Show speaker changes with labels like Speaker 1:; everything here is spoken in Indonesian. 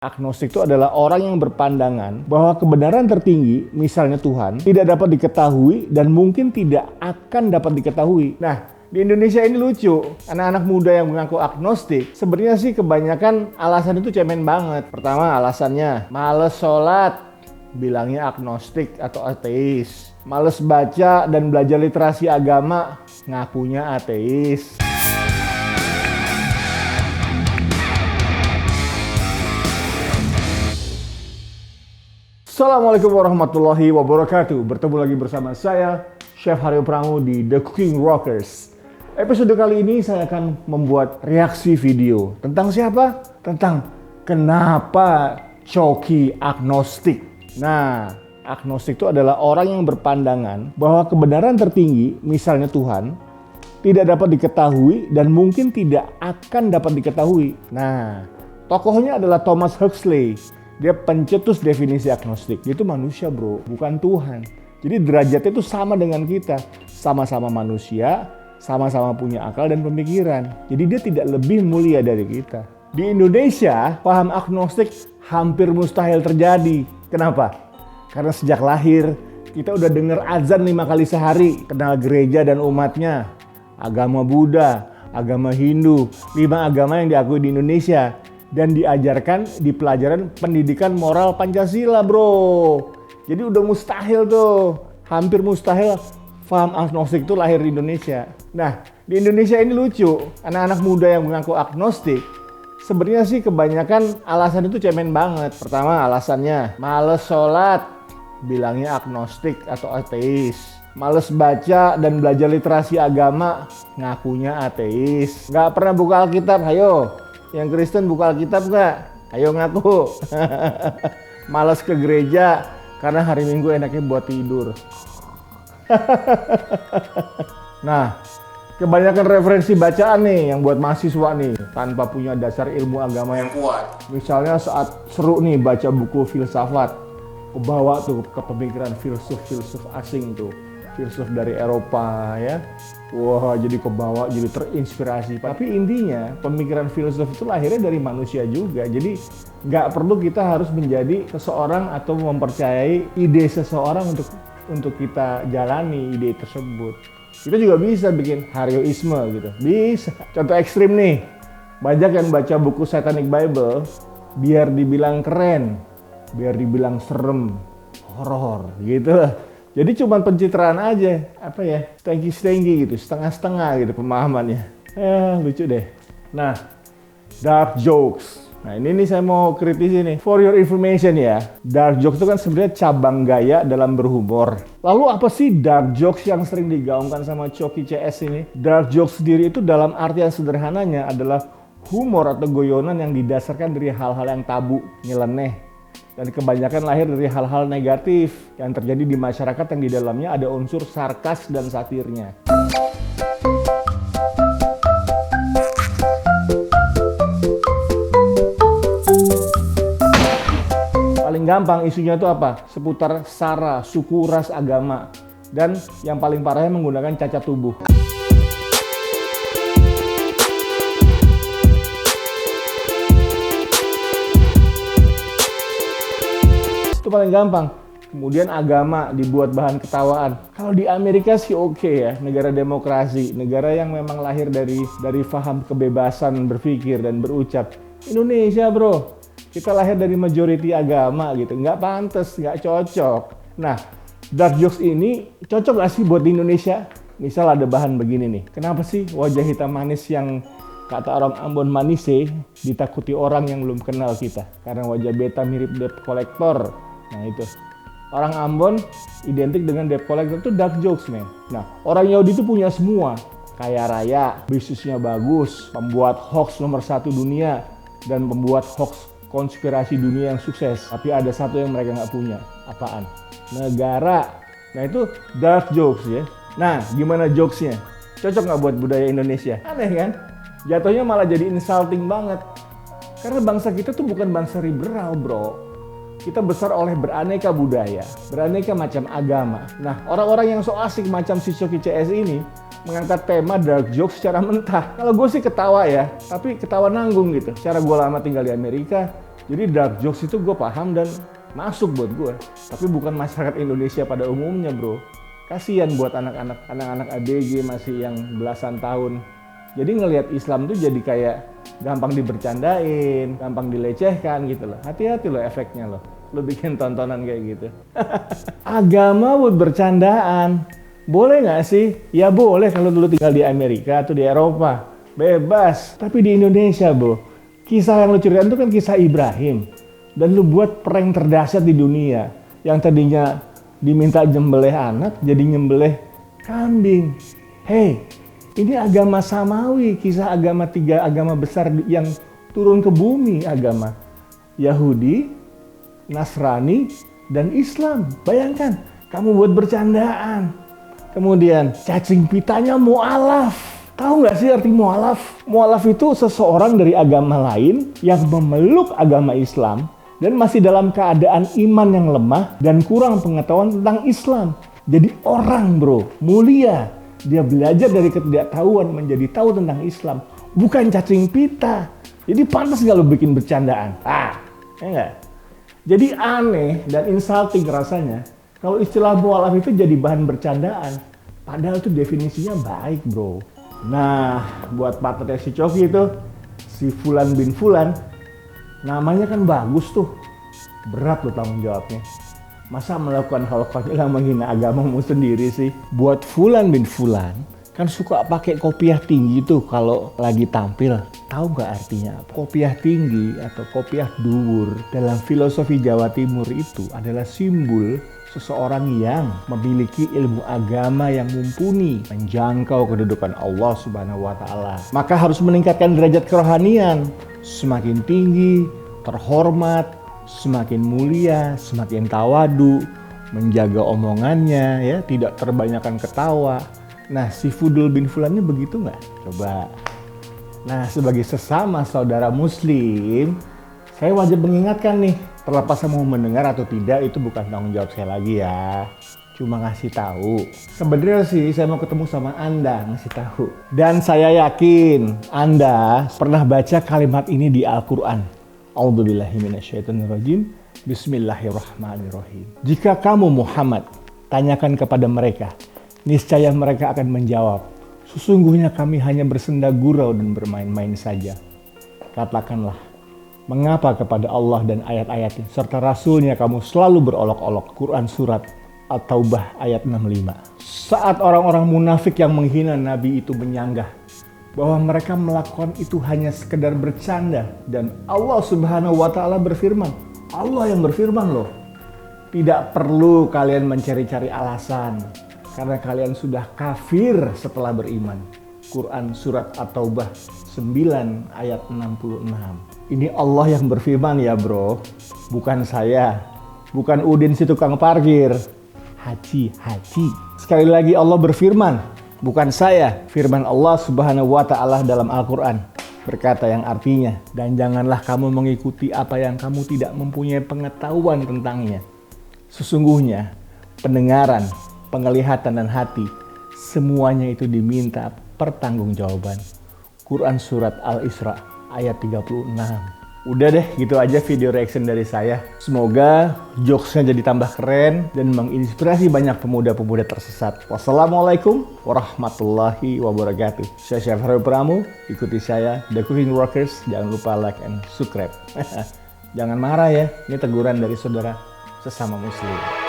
Speaker 1: Agnostik itu adalah orang yang berpandangan bahwa kebenaran tertinggi, misalnya Tuhan, tidak dapat diketahui dan mungkin tidak akan dapat diketahui. Nah, di Indonesia ini lucu, anak-anak muda yang mengaku agnostik, sebenarnya sih kebanyakan alasan itu cemen banget. Pertama, alasannya males sholat, bilangnya agnostik atau ateis. Males baca dan belajar literasi agama, ngakunya ateis. Assalamualaikum warahmatullahi wabarakatuh. Bertemu lagi bersama saya, Chef Haryo Prangu di The Cooking Rockers. Episode kali ini saya akan membuat reaksi video. Tentang siapa? Tentang kenapa Coki agnostik. Nah, agnostik itu adalah orang yang berpandangan bahwa kebenaran tertinggi, misalnya Tuhan, tidak dapat diketahui dan mungkin tidak akan dapat diketahui. Nah, tokohnya adalah Thomas Huxley. Dia pencetus definisi agnostik. Dia itu manusia bro, bukan Tuhan. Jadi derajatnya itu sama dengan kita. Sama-sama manusia, sama-sama punya akal dan pemikiran. Jadi dia tidak lebih mulia dari kita. Di Indonesia, paham agnostik hampir mustahil terjadi. Kenapa? Karena sejak lahir, kita udah dengar azan 5 kali sehari. Kenal gereja dan umatnya. Agama Buddha, agama Hindu, 5 agama yang diakui di Indonesia. Dan diajarkan di pelajaran pendidikan moral Pancasila bro. Jadi udah mustahil tuh, hampir mustahil paham agnostik itu lahir di Indonesia. Nah, di Indonesia ini lucu, anak-anak muda yang mengaku agnostik, sebenarnya sih kebanyakan alasan itu cemen banget. Pertama, alasannya males sholat, bilangnya agnostik atau ateis. Males baca dan belajar literasi agama, ngakunya ateis. Nggak pernah buka Alkitab, ayo. Yang Kristen buka Alkitab nggak? Ayo ngaku. Malas ke gereja karena hari Minggu enaknya buat tidur. Nah, kebanyakan referensi bacaan nih yang buat mahasiswa nih tanpa punya dasar ilmu agama yang kuat. Misalnya saat seru nih baca buku filsafat, kebawa tuh ke pemikiran filsuf asing tuh. Filsuf dari Eropa ya. Wah, jadi kebawa, jadi terinspirasi. Tapi intinya pemikiran filsuf itu lahirnya dari manusia juga. Jadi nggak perlu kita harus menjadi seseorang atau mempercayai ide seseorang untuk kita jalani ide tersebut. Kita juga bisa bikin Haryoisme gitu. Bisa. Contoh ekstrim nih. Banyak yang baca buku Satanic Bible biar dibilang keren, biar dibilang serem, horor gitu. Jadi cuma pencitraan aja, stengki gitu, setengah-setengah gitu pemahamannya. Lucu deh. Nah, dark jokes. Nah ini nih saya mau kritisi nih. For your information ya, dark jokes itu kan sebenarnya cabang gaya dalam berhumor. Lalu apa sih dark jokes yang sering digaungkan sama Coki CS ini? Dark jokes sendiri itu dalam artian sederhananya adalah humor atau guyonan yang didasarkan dari hal-hal yang tabu, nyeleneh. Dan kebanyakan lahir dari hal-hal negatif yang terjadi di masyarakat yang di dalamnya ada unsur sarkas dan satirnya. Paling gampang isunya itu apa? Seputar sara, suku, ras, agama. Dan yang paling parahnya menggunakan cacat tubuh. Itu paling gampang. Kemudian agama dibuat bahan ketawaan. Kalau di Amerika sih oke ya, negara demokrasi, negara yang memang lahir dari paham kebebasan berpikir dan berucap. Indonesia bro, kita lahir dari majority agama gitu, nggak pantas, nggak cocok. Nah, dark jokes ini cocok nggak sih buat di Indonesia? Misal ada bahan begini nih, kenapa sih wajah hitam manis yang kata orang Ambon manise ditakuti orang yang belum kenal kita? Karena wajah beta mirip debt collector. Nah itu, orang Ambon identik dengan debt collector itu dark jokes men. Nah, orang Yahudi itu punya semua. Kaya raya, bisnisnya bagus, pembuat hoax nomor 1 dunia, dan pembuat hoax konspirasi dunia yang sukses. Tapi ada satu yang mereka nggak punya. Apaan? Negara. Nah itu dark jokes ya. Nah, gimana jokesnya? Cocok nggak buat budaya Indonesia? Aneh kan? Jatuhnya malah jadi insulting banget. Karena bangsa kita tuh bukan bangsa liberal bro. Kita besar oleh beraneka budaya, beraneka macam agama. Nah, orang-orang yang so asik macam si Coki CS ini mengangkat tema dark jokes secara mentah. Kalau gue sih ketawa ya, tapi ketawa nanggung gitu. Secara gue lama tinggal di Amerika, Jadi dark jokes itu gue paham dan masuk buat gue. Tapi bukan masyarakat Indonesia pada umumnya, bro. Kasian buat anak-anak ABG masih yang belasan tahun. Jadi ngelihat Islam tuh jadi kayak gampang dibercandain, gampang dilecehkan gitu loh. Hati-hati loh efeknya loh. Lo bikin tontonan kayak gitu. Agama buat bercandaan. Boleh nggak sih? Ya boleh kalau dulu tinggal di Amerika atau di Eropa. Bebas. Tapi di Indonesia, bro. Kisah yang lo ceritain itu kan kisah Ibrahim. Dan lo buat prank terdahsyat di dunia. Yang tadinya diminta nyembelih anak, jadi nyembelih kambing. Hey, ini agama samawi. Kisah agama tiga agama besar yang turun ke bumi agama. Yahudi, Nasrani, dan Islam. Bayangkan, kamu buat bercandaan. Kemudian cacing pitanya mu'alaf. Tahu nggak sih arti mu'alaf? Mu'alaf itu seseorang dari agama lain yang memeluk agama Islam dan masih dalam keadaan iman yang lemah dan kurang pengetahuan tentang Islam. Jadi orang, bro, mulia. Dia belajar dari ketidaktahuan menjadi tahu tentang Islam. Bukan cacing pita. Jadi pantas nggak lo bikin bercandaan? Ya nggak? Jadi aneh dan insulting rasanya kalau istilah mu'alaf itu jadi bahan bercandaan. Padahal itu definisinya baik, bro. Nah, buat partnernya si Coki itu, si Fulan bin Fulan, namanya kan bagus tuh. Berat lo tanggung jawabnya. Masa melakukan hal konyol yang menghina agamamu sendiri sih? Buat Fulan bin Fulan, kan suka pakai kopiah tinggi tuh kalau lagi tampil. Tahu nggak artinya apa? Kopiah tinggi atau kopiah dhuwur dalam filosofi Jawa Timur itu adalah simbol seseorang yang memiliki ilmu agama yang mumpuni, menjangkau kedudukan Allah Subhanahu wa Ta'ala. Maka harus meningkatkan derajat kerohanian, semakin tinggi, terhormat, semakin mulia, semakin tawadu, menjaga omongannya, ya, tidak terbanyakan ketawa. Nah, si Fudul bin Fulan ini begitu nggak? Coba. Nah, sebagai sesama saudara Muslim, saya wajib mengingatkan nih, terlepas saya mau mendengar atau tidak, itu bukan tanggung jawab saya lagi ya. Cuma ngasih tahu. Sebenarnya sih saya mau ketemu sama Anda, ngasih tahu. Dan saya yakin Anda pernah baca kalimat ini di Al-Quran. A'udzubillahiminasyaitonirrajim. Bismillahirrahmanirrahim. Jika kamu Muhammad, tanyakan kepada mereka, niscaya mereka akan menjawab, sesungguhnya kami hanya bersenda gurau dan bermain-main saja. Katakanlah, mengapa kepada Allah dan ayat-ayatnya serta Rasulnya kamu selalu berolok-olok? Quran Surat At-Taubah ayat 65. Saat orang-orang munafik yang menghina Nabi itu menyanggah bahwa mereka melakukan itu hanya sekedar bercanda. Dan Allah Subhanahu wa Ta'ala berfirman, Allah yang berfirman loh, tidak perlu kalian mencari-cari alasan karena kalian sudah kafir setelah beriman. Quran Surat At-Taubah 9 ayat 66. Ini Allah yang berfirman ya bro, bukan saya, bukan Udin si tukang parkir. Haji. Sekali lagi Allah berfirman, bukan saya. Firman Allah Subhanahu wa Ta'ala dalam Al-Quran berkata yang artinya, dan janganlah kamu mengikuti apa yang kamu tidak mempunyai pengetahuan tentangnya. Sesungguhnya pendengaran, penglihatan dan hati, semuanya itu diminta pertanggungjawaban. Quran Surat Al-Isra ayat 36. Udah deh, gitu aja video reaction dari saya. Semoga jokesnya jadi tambah keren dan menginspirasi banyak pemuda-pemuda tersesat. Wassalamualaikum warahmatullahi wabarakatuh. Saya Chef Haryo Pramu, ikuti saya The Cooking Rockers. Jangan lupa like and subscribe. Jangan marah ya, ini teguran dari saudara sesama muslim.